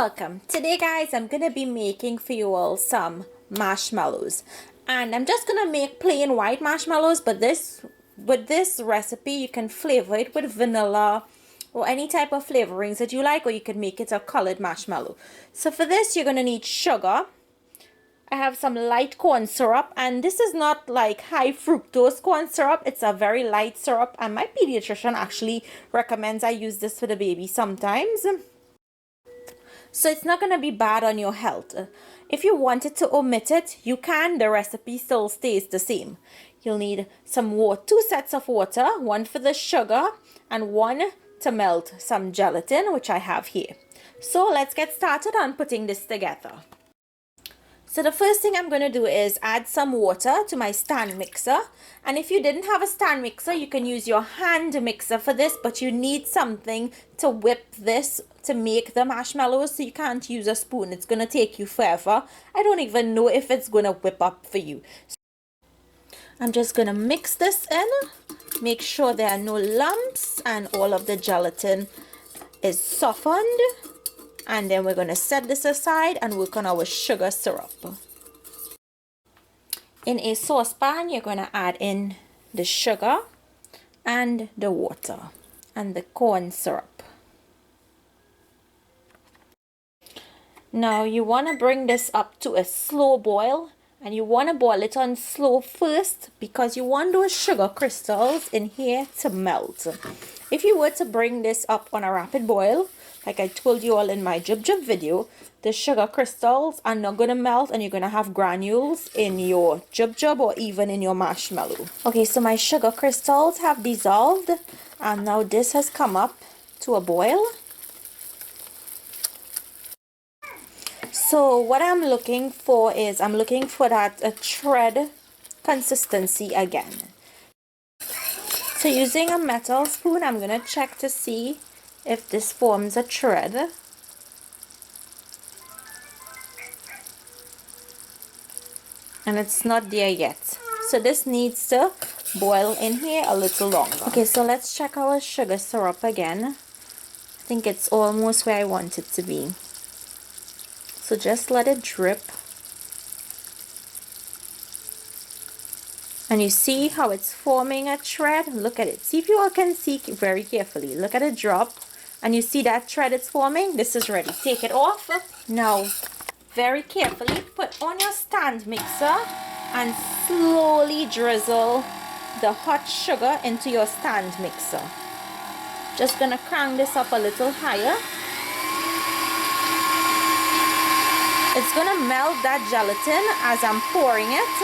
welcome. Today guys, I'm gonna be making for you all some marshmallows, and I'm just gonna make plain white marshmallows, but with this recipe you can flavor it with vanilla or any type of flavorings that you like, or you can make it a colored marshmallow. So for this you're gonna need sugar. I have some light corn syrup, and this is not like high fructose corn syrup. It's a very light syrup, and my pediatrician actually recommends I use this for the baby sometimes. So it's not going to be bad on your health. If you wanted to omit it, you can. The recipe still stays the same. You'll need some water, 2 sets of water, one for the sugar and one to melt some gelatin, which I have here. So let's get started on putting this together. So the first thing I'm going to do is add some water to my stand mixer. And if you didn't have a stand mixer, you can use your hand mixer for this, but you need something to whip this to make the marshmallows, so you can't use a spoon. It's going to take you forever. I don't even know if it's going to whip up for you. I'm just going to mix this in, make sure there are no lumps and all of the gelatin is softened. And then we're going to set this aside and work on our sugar syrup. In a saucepan, you're going to add in the sugar and the water and the corn syrup. Now you want to bring this up to a slow boil, and you want to boil it on slow first because you want those sugar crystals in here to melt. If you were to bring this up on a rapid boil, like I told you all in my jub video, the sugar crystals are not going to melt and you're going to have granules in your jub or even in your marshmallow. Okay, so my sugar crystals have dissolved, and now this has come up to a boil. So what I'm looking for is, I'm looking for that thread consistency again. So using a metal spoon, I'm going to check to see if this forms a thread. And it's not there yet. So this needs to boil in here a little longer. Okay, so let's check our sugar syrup again. I think it's almost where I want it to be. So just let it drip. And you see how it's forming a thread? Look at it. See if you all can see very carefully. Look at it drop. And you see that thread it's forming? This is ready. Take it off. Now, very carefully put on your stand mixer and slowly drizzle the hot sugar into your stand mixer. Just gonna crank this up a little higher. It's gonna melt that gelatin as I'm pouring it.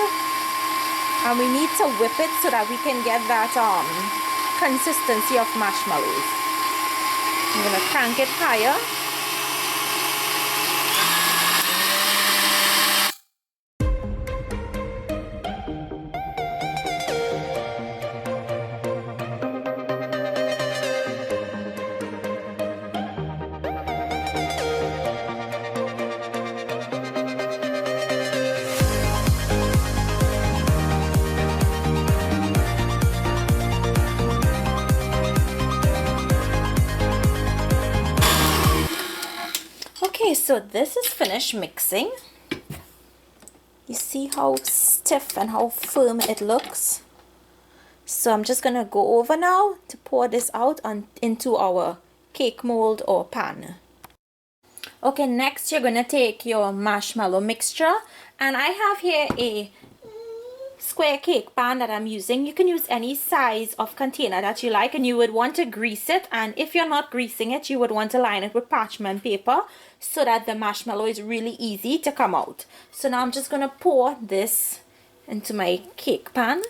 And we need to whip it so that we can get that consistency of marshmallows. I'm going to crank it higher. Okay, so this is finished mixing. You see how stiff and how firm it looks? So I'm just gonna go over now to pour this out into our cake mold or pan. Okay, next you're gonna take your marshmallow mixture, and I have here a square cake pan that I'm using. You can use any size of container that you like, and you would want to grease it, and if you're not greasing it, you would want to line it with parchment paper so that the marshmallow is really easy to come out. So now I'm just going to pour this into my cake pan.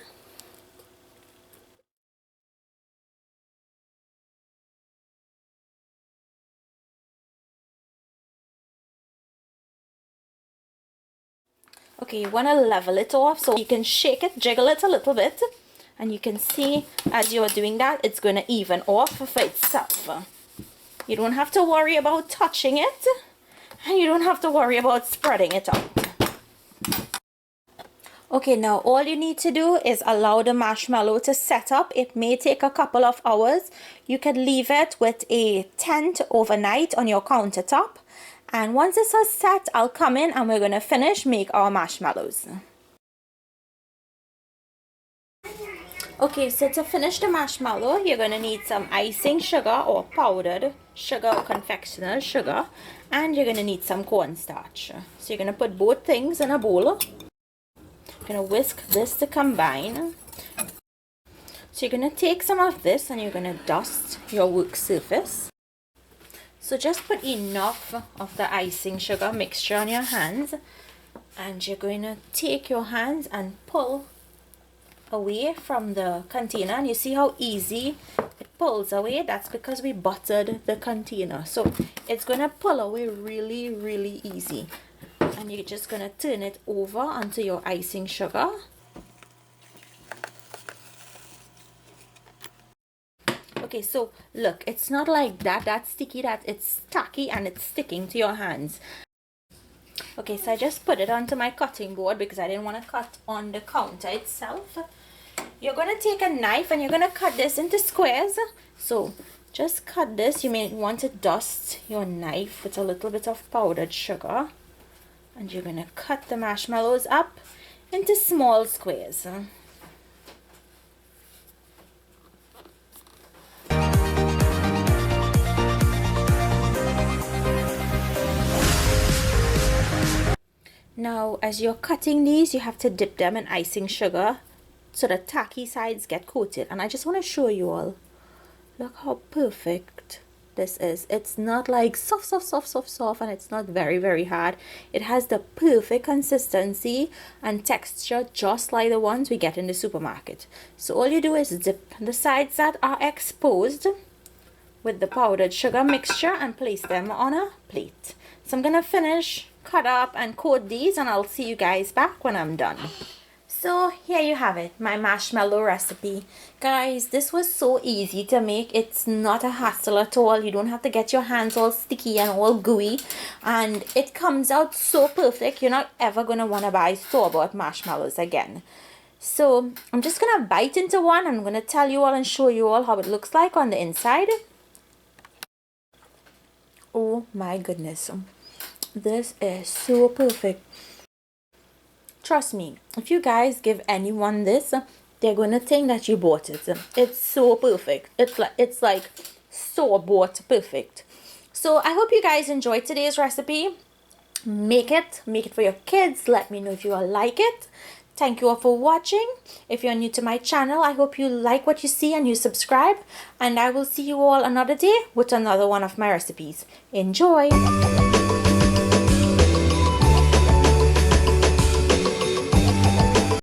Okay, you want to level it off so you can shake it, jiggle it a little bit, and you can see as you're doing that, it's going to even off for itself. You don't have to worry about touching it, and you don't have to worry about spreading it out. Okay, now all you need to do is allow the marshmallow to set up. It may take a couple of hours. You can leave it with a tent overnight on your countertop, And once this is set, I'll come in and we're gonna finish make our marshmallows. Okay, so to finish the marshmallow, you're going to need some icing sugar or powdered sugar or confectioner sugar, and you're going to need some cornstarch. So you're going to put both things in a bowl. You're going to whisk this to combine. So you're going to take some of this and you're going to dust your work surface. So just put enough of the icing sugar mixture on your hands, and you're going to take your hands and pull away from the container, and you see how easy it pulls away. That's because we buttered the container, so it's going to pull away really easy. And you're just going to turn it over onto your icing sugar. Okay, so look, it's not like that's sticky, that it's tacky and it's sticking to your hands. Okay, so I just put it onto my cutting board because I didn't want to cut on the counter itself. You're going to take a knife and you're going to cut this into squares. So just cut this. You may want to dust your knife with a little bit of powdered sugar. And you're going to cut the marshmallows up into small squares. Now, as you're cutting these, you have to dip them in icing sugar so the tacky sides get coated. And I just want to show you all, look how perfect this is. It's not like soft, and it's not very hard. It has the perfect consistency and texture, just like the ones we get in the supermarket. So all you do is dip the sides that are exposed with the powdered sugar mixture and place them on a plate. So I'm gonna finish, cut up and coat these, and I'll see you guys back when I'm done. So here you have it, my marshmallow recipe. Guys, this was so easy to make. It's not a hassle at all. You don't have to get your hands all sticky and all gooey, and it comes out so perfect. You're not ever gonna want to buy store-bought marshmallows again. So I'm just gonna bite into one. I'm gonna tell you all and show you all how it looks like on the inside. Oh my goodness, this is so perfect. Trust me, if you guys give anyone this, they're gonna think that you bought it. It's so perfect. It's like store-bought perfect. So I hope you guys enjoyed today's recipe. Make it for your kids. Let me know if you all like it. Thank you all for watching. If you're new to my channel, I hope you like what you see and you subscribe. And I will see you all another day with another one of my recipes. Enjoy!